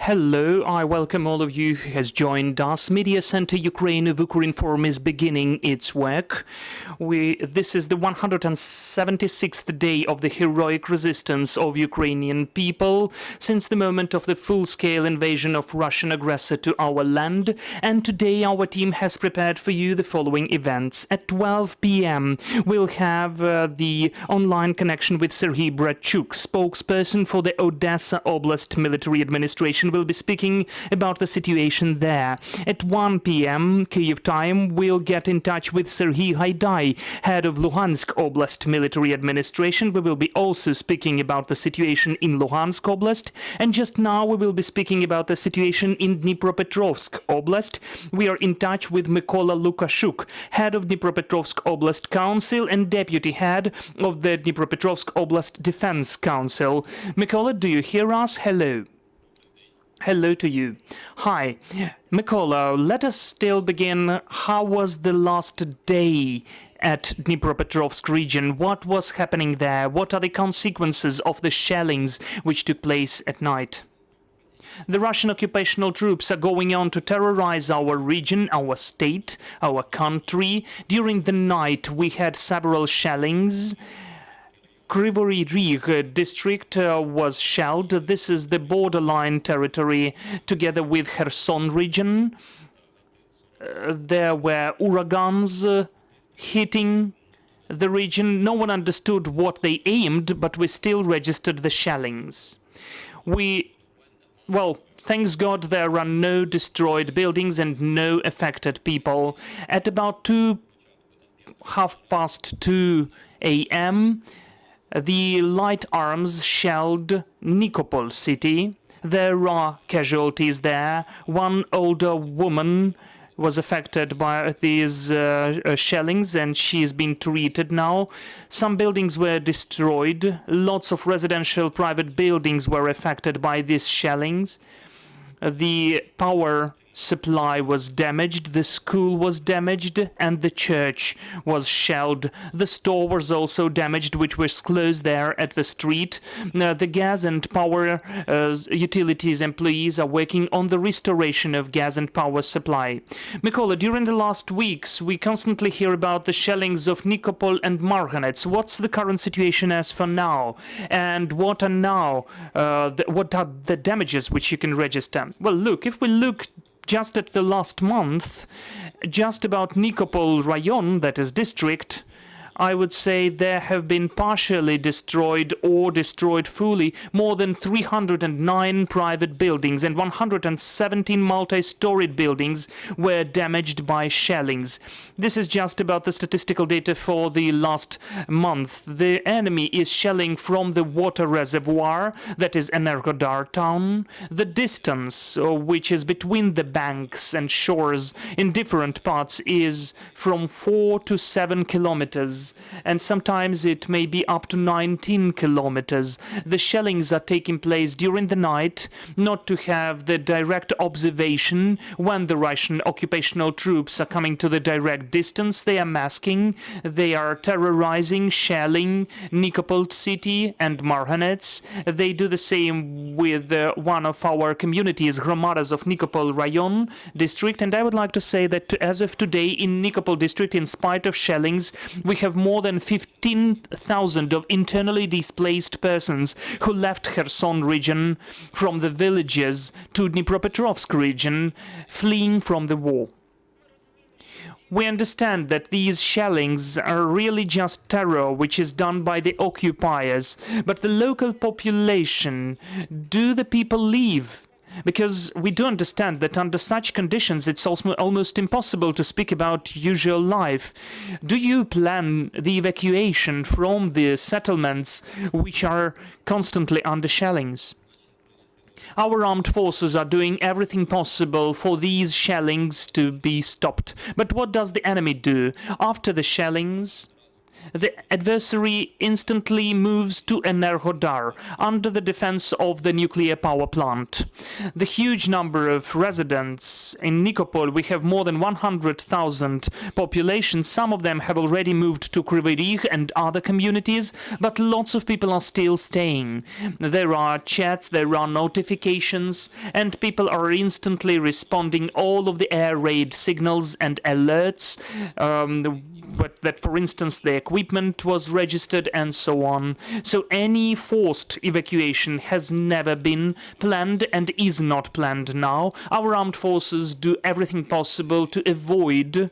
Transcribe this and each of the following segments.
Hello, I welcome all of you who has joined us. Media Center Ukraine of Ukrinform is beginning its work. This is the 176th day of the heroic resistance of Ukrainian people since the moment of the full-scale invasion of Russian aggressor to our land. And today our team has prepared for you the following events. At 12 p.m. we'll have the online connection with Serhiy Bratchuk, spokesperson for the Odessa Oblast Military Administration, will be speaking about the situation there. At 1 p.m. Kyiv time, we'll get in touch with Serhiy Haidai, head of Luhansk Oblast Military Administration. We will be also speaking about the situation in Luhansk Oblast. And just now we will be speaking about the situation in Dnipropetrovsk Oblast. We are in touch with Mykola Lukashuk, head of Dnipropetrovsk Oblast Council and deputy head of the Dnipropetrovsk Oblast Defense Council. Mykola, do you hear us? Hello. Hello to you. Hi. Mykola, let us still begin. How was the last day at Dnipropetrovsk region? What was happening there? What are the consequences of the shellings which took place at night? The Russian occupational troops are going on to terrorize our region, our state, our country. During the night we had several shellings. Kryvyi Rih district was shelled. This is the borderline territory together with Kherson region. There were uragans hitting the region. No one understood what they aimed, but we still registered the shellings. Well, thanks God there are no destroyed buildings and no affected people. At about 2:30 a.m., the light arms shelled Nikopol city. There are casualties there. One older woman was affected by these shellings and she's been treated now. Some buildings were destroyed. Lots of residential private buildings were affected by these shellings. The power supply was damaged, the school was damaged, and the church was shelled. The store was also damaged, which was closed there at the street. The gas and power utilities employees are working on the restoration of gas and power supply. Mykola, during the last weeks, we constantly hear about the shellings of Nikopol and Marhanets. What's the current situation as for now? And what are now, what are the damages which you can register? Well, look, if we look just at the last month, just about Nikopol Rayon, that is district, I would say there have been partially destroyed or destroyed fully more than 309 private buildings and 117 multi-storied buildings were damaged by shellings. This is just about the statistical data for the last month. The enemy is shelling from the water reservoir, that is Energodar town. The distance, which is between the banks and shores in different parts, is from 4 to 7 kilometers. And sometimes it may be up to 19 kilometers. The shellings are taking place during the night, not to have the direct observation when the Russian occupational troops are coming to the direct distance. They are masking, they are terrorizing, shelling Nikopol city and Marhanets. They do the same with one of our communities, Hromadas of Nikopol Rayon district. And I would like to say that as of today in Nikopol district, in spite of shellings, we have more than 15,000 of internally displaced persons who left Kherson region from the villages to Dnipropetrovsk region, fleeing from the war. We understand that these shellings are really just terror which is done by the occupiers, but the local population, do the people leave? Because we do understand that under such conditions it's also almost impossible to speak about usual life. Do you plan the evacuation from the settlements which are constantly under shellings? Our armed forces are doing everything possible for these shellings to be stopped. But what does the enemy do? After the shellings, the adversary instantly moves to Enerhodar under the defense of the nuclear power plant. The huge number of residents in Nikopol, we have more than 100,000 population. Some of them have already moved to Kryvyi Rih and other communities, but lots of people are still staying. There are chats, there are notifications, and people are instantly responding all of the air raid signals and alerts, but that, for instance, the equipment was registered and so on. So any forced evacuation has never been planned and is not planned now. Our armed forces do everything possible to avoid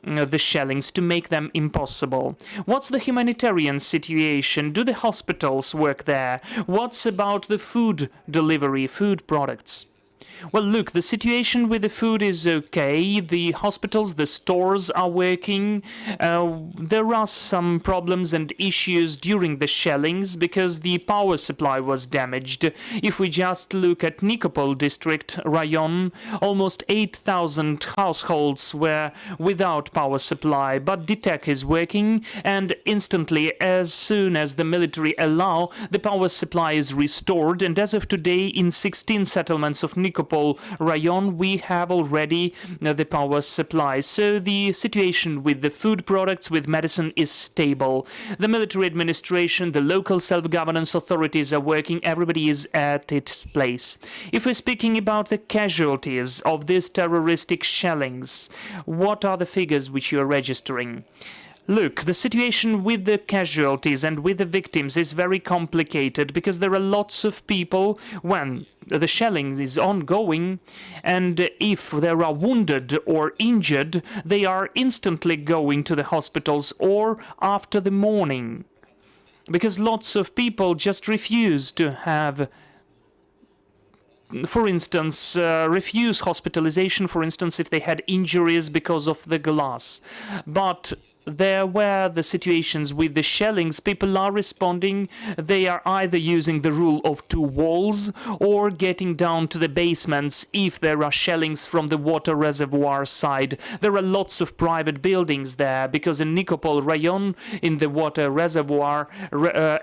the shellings, to make them impossible. What's the humanitarian situation? Do the hospitals work there? What's about the food delivery, food products? Well, look, the situation with the food is okay. The hospitals, the stores are working. There are some problems and issues during the shellings because the power supply was damaged. If we just look at Nikopol district, Rayon, almost 8,000 households were without power supply, but DTEK is working, and instantly, as soon as the military allow, the power supply is restored, and as of today, in 16 settlements of Nikopol Rayon, we have already the power supply. So the situation with the food products, with medicine, is stable. The military administration, the local self-governance authorities are working. Everybody is at its place. If we're speaking about the casualties of these terroristic shellings, what are the figures which you are registering? Look, the situation with the casualties and with the victims is very complicated because there are lots of people when the shelling is ongoing, and if there are wounded or injured, they are instantly going to the hospitals or after the morning. Because lots of people just refuse to have, for instance, refuse hospitalization, for instance, if they had injuries because of the glass. But there were the situations with the shellings, people are responding. They are either using the rule of two walls or getting down to the basements if there are shellings from the water reservoir side. There are lots of private buildings there because in Nikopol Rayon, in the water reservoir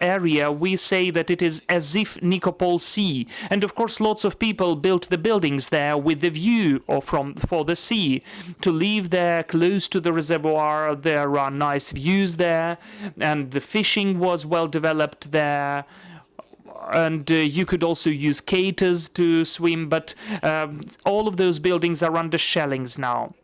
area, we say that it is as if Nikopol Sea. And of course, lots of people built the buildings there with the view for the sea. To live there close to the reservoir, there are nice views there, and the fishing was well developed there, and you could also use skaters to swim, but all of those buildings are under shellings now.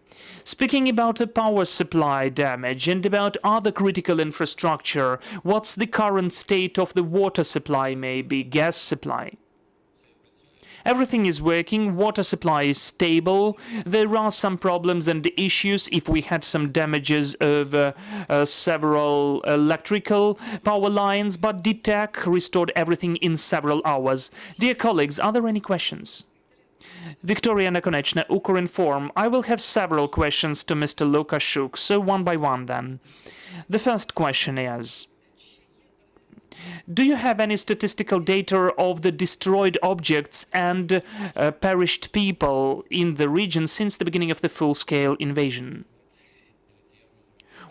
Speaking about the power supply damage and about other critical infrastructure, what's the current state of the water supply, maybe gas supply? Everything is working, water supply is stable. There are some problems and issues if we had some damages of several electrical power lines, but DTEK restored everything in several hours. Dear colleagues, are there any questions? Victoria Nekonechna, Ukrinform. I will have several questions to Mr. Lukashuk, so one by one then. The first question is, do you have any statistical data of the destroyed objects and perished people in the region since the beginning of the full-scale invasion?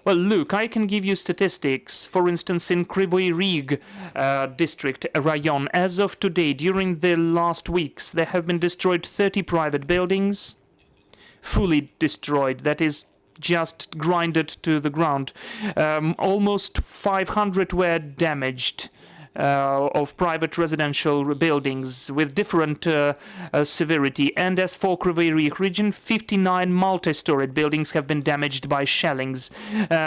Well, look, I can give you statistics. For instance, in Kryvyi Rih district, Rayon, as of today, during the last weeks, there have been destroyed 30 private buildings, fully destroyed, that is, just grinded to the ground. Almost 500 were damaged of private residential buildings with different severity. And as for Kryvyi Rih region, 59 multi-storied buildings have been damaged by shellings.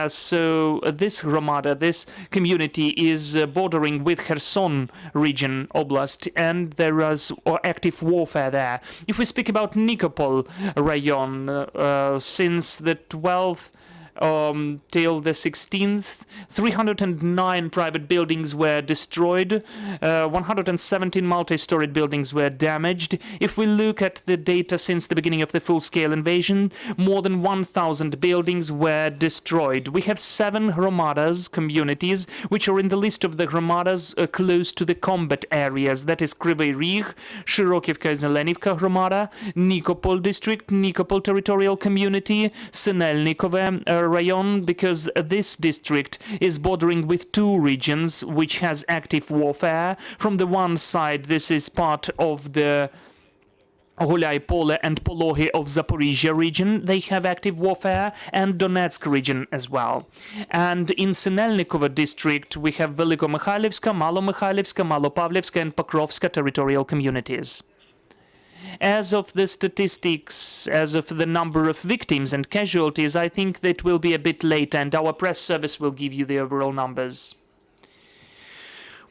So this Hromada, this community, is bordering with Kherson region, Oblast, and there is active warfare there. If we speak about Nikopol Rayon, since the 12th till the 16th, 309 private buildings were destroyed, 117 multi-storied buildings were damaged. If we look at the data since the beginning of the full-scale invasion, more than 1,000 buildings were destroyed. We have 7 Hromadas, communities, which are in the list of the Hromadas close to the combat areas. That is Kryvyi Rih, Shirokivka and Zelenivka Hromada, Nikopol district, Nikopol territorial community, Sinelnikove rayon, because this district is bordering with two regions which has active warfare. From the one side, this is part of the Гуляй-Поле and Polohy of Zaporizhia region, they have active warfare, and Donetsk region as well. And in Sinelnikovo district, we have Veliko-Mikhailivska, Malo-Mikhailivska, Malo-Pavlivska and Pokrovska territorial communities. As of the statistics, as of the number of victims and casualties, I think that will be a bit later, and our press service will give you the overall numbers.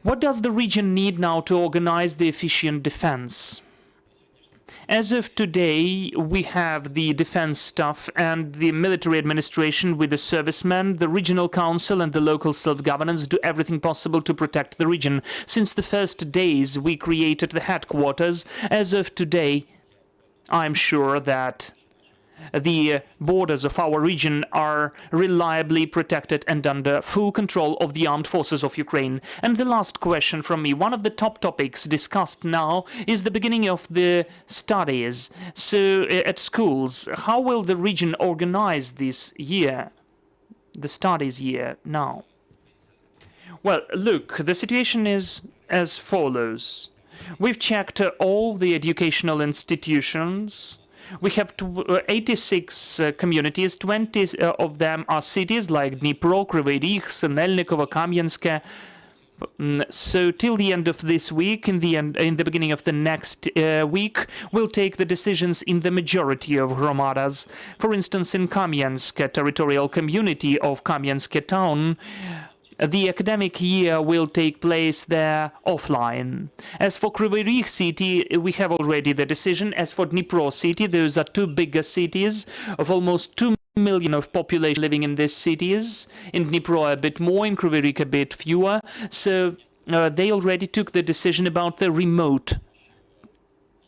What does the region need now to organize the efficient defense? As of today, we have the defense staff and the military administration with the servicemen, the regional council and the local self-governance do everything possible to protect the region. Since the first days we created the headquarters, as of today, I'm sure that the borders of our region are reliably protected and under full control of the armed forces of Ukraine. And the last question from me. One of the top topics discussed now is the beginning of the studies. So at schools, how will the region organize this year, the studies year now? Well, look, the situation is as follows. We've checked all the educational institutions. We have 86 communities, 20 of them are cities like Dnipro, Kryvyi Rih, Sinelnikovo, Kamyanske. So till the end of this week, in the beginning of the next week, we'll take the decisions in the majority of hromadas. For instance, in Kamyansk territorial community of Kamyanske town, the academic year will take place there offline. As for Kryvyi Rih city, we have already the decision. As for Dnipro city, those are two bigger cities of almost 2 million of population living in these cities. In Dnipro a bit more, in Kryvyi Rih a bit fewer. So they already took the decision about the remote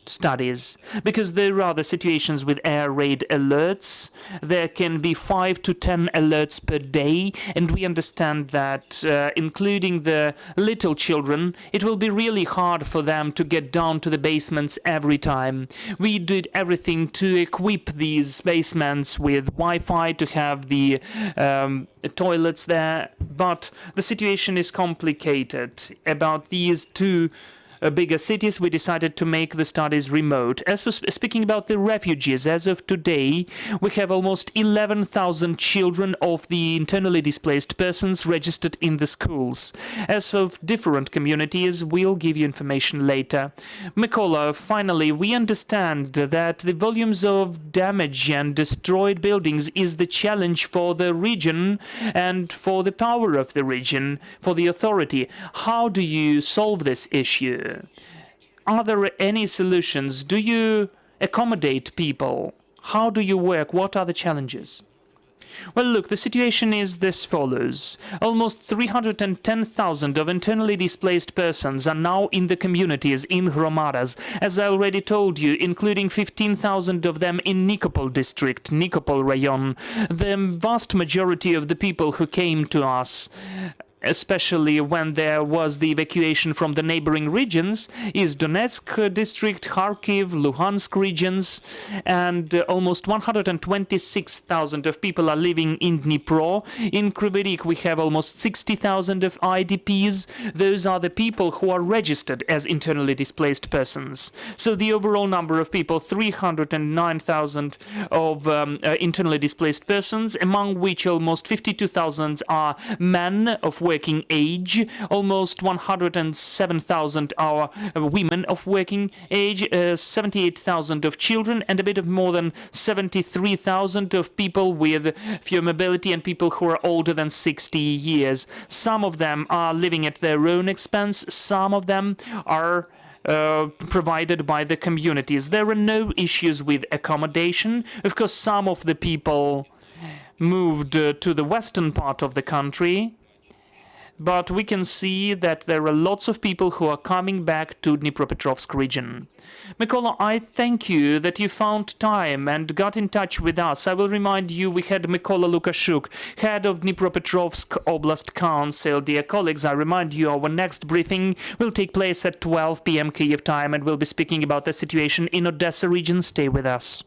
studies, because there are the situations with air raid alerts. There can be 5 to 10 alerts per day, and we understand that including the little children, it will be really hard for them to get down to the basements every time. We did everything to equip these basements with Wi-Fi, to have the toilets there, but the situation is complicated. About these two bigger cities, we decided to make the studies remote. As for speaking about the refugees, as of today, we have almost 11,000 children of the internally displaced persons registered in the schools. As of different communities, we'll give you information later. Mykola, finally, we understand that the volumes of damage and destroyed buildings is the challenge for the region and for the power of the region, for the authority. How do you solve this issue? Are there any solutions? Do you accommodate people? How do you work? What are the challenges? Well, look, the situation is this follows. Almost 310,000 of internally displaced persons are now in the communities in hromadas, as I already told you, including 15,000 of them in Nikopol district, Nikopol rayon. The vast majority of the people who came to us, especially when there was the evacuation from the neighboring regions, is Donetsk district, Kharkiv, Luhansk regions, and almost 126,000 of people are living in Dnipro. In Kryvyi Rih, we have almost 60,000 of IDPs. Those are the people who are registered as internally displaced persons. So the overall number of people, 309,000 of internally displaced persons, among which almost 52,000 are men of working age, almost 107,000 are women of working age, 78,000 of children, and a bit of more than 73,000 of people with fewer mobility and people who are older than 60 years. Some of them are living at their own expense, some of them are provided by the communities. There are no issues with accommodation. Of course, some of the people moved to the western part of the country, but we can see that there are lots of people who are coming back to Dnipropetrovsk region. Mykola, I thank you that you found time and got in touch with us. I will remind you we had Mykola Lukashuk, head of Dnipropetrovsk Oblast Council. Dear colleagues, I remind you our next briefing will take place at 12 p.m. Kyiv time, and we'll be speaking about the situation in Odessa region. Stay with us.